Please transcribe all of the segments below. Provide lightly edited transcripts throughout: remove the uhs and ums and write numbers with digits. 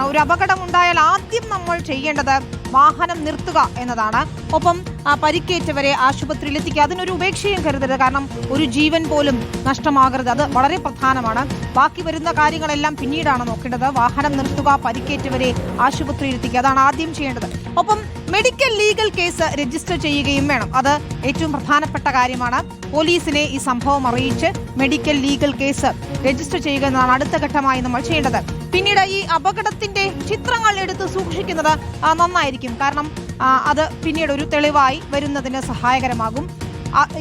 ഒരു അപകടമുണ്ടായാൽ ആദ്യം നമ്മൾ ചെയ്യേണ്ടത് വാഹനം നിർത്തുക എന്നതാണ്. ഒപ്പം പരിക്കേറ്റവരെ ആശുപത്രിയിൽ എത്തിക്കുക. അതിനൊരു ഉപേക്ഷയും കരുതരുത്. കാരണം ഒരു ജീവൻ പോലും നഷ്ടമാകരുത്. അത് വളരെ പ്രധാനമാണ്. ബാക്കി വരുന്ന കാര്യങ്ങളെല്ലാം പിന്നീടാണ് നോക്കേണ്ടത്. വാഹനം നിർത്തുക, പരിക്കേറ്റവരെ ആശുപത്രിയിൽ എത്തിക്കുക, അതാണ് ആദ്യം ചെയ്യേണ്ടത്. ഒപ്പം മെഡിക്കൽ ലീഗൽ കേസ് രജിസ്റ്റർ ചെയ്യുകയും വേണം. അത് ഏറ്റവും പ്രധാനപ്പെട്ട കാര്യമാണ്. പോലീസിനെ ഈ സംഭവം അറിയിച്ച് മെഡിക്കൽ ലീഗൽ കേസ് രജിസ്റ്റർ ചെയ്യുക എന്നതാണ് അടുത്ത ഘട്ടമായി നമ്മൾ ചെയ്യേണ്ടത്. പിന്നീട് ഈ അപകടത്തിന്റെ ചിത്രങ്ങൾ എടുത്ത് സൂക്ഷിക്കുന്നത് നന്നായിരിക്കും. കാരണം അത് പിന്നീട് ഒരു തെളിവായി വരുന്നതിന് സഹായകരമാകും.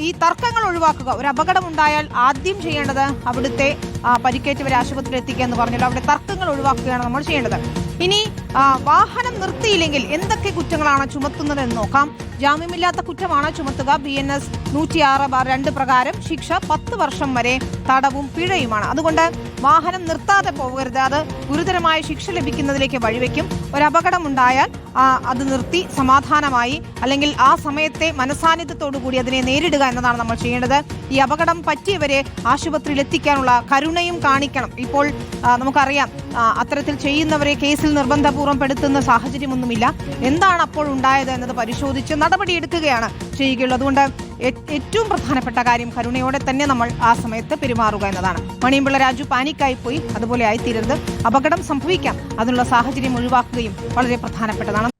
ഈ തർക്കങ്ങൾ ഒഴിവാക്കുക. ഒരു അപകടം ഉണ്ടായാൽ ആദ്യം ചെയ്യേണ്ടത് അവിടുത്തെ പരിക്കേറ്റവരെ ആശുപത്രിയിൽ എത്തിക്കുക എന്ന് പറഞ്ഞാൽ അവിടെ തർക്കങ്ങൾ ഒഴിവാക്കുകയാണ് നമ്മൾ ചെയ്യേണ്ടത്. ഇനി വാഹനം നിർത്തിയില്ലെങ്കിൽ എന്തൊക്കെ കുറ്റങ്ങളാണ് ചുമത്തുന്നതെന്ന് നോക്കാം. ജാമ്യമില്ലാത്ത കുറ്റമാണ് ചുമത്തുക. BNS 106/2 പ്രകാരം ശിക്ഷ 10 വർഷം വരെ തടവും പിഴയുമാണ്. അതുകൊണ്ട് വാഹനം നിർത്താതെ പോകരുത്. അത് ഗുരുതരമായ ശിക്ഷ ലഭിക്കുന്നതിലേക്ക് വഴിവെക്കും. ഒരു അപകടം ഉണ്ടായാൽ അത് നിർത്തി സമാധാനമായി അല്ലെങ്കിൽ ആ സമയത്തെ മനസാന്നിധ്യത്തോടു കൂടി അതിനെ നേരിടുക എന്നതാണ് നമ്മൾ ചെയ്യേണ്ടത്. ഈ അപകടം പറ്റിയവരെ ആശുപത്രിയിൽ എത്തിക്കാനുള്ള കരുണയും കാണിക്കണം. ഇപ്പോൾ നമുക്കറിയാം അത്തരത്തിൽ ചെയ്യുന്നവരെ കേസിൽ നിർബന്ധപൂർവ്വം പെടുത്തുന്ന സാഹചര്യമൊന്നുമില്ല. എന്താണ് അപ്പോൾ ഉണ്ടായത് എന്നത് പരിശോധിച്ച് നടപടിയെടുക്കുകയാണ് ചെയ്യുകയുള്ളൂ. അതുകൊണ്ട് ഏറ്റവും പ്രധാനപ്പെട്ട കാര്യം കരുണയോടെ തന്നെ നമ്മൾ ആ സമയത്ത് പെരുമാറുക എന്നതാണ്. മണിയമ്പിള്ള രാജു പാനിക്കായി പോയി അതുപോലെ ആയിത്തീരരുത്. അപകടം സംഭവിക്കാം. അതിനുള്ള സാഹചര്യം ഒഴിവാക്കുകയും വളരെ പ്രധാനപ്പെട്ടതാണ്.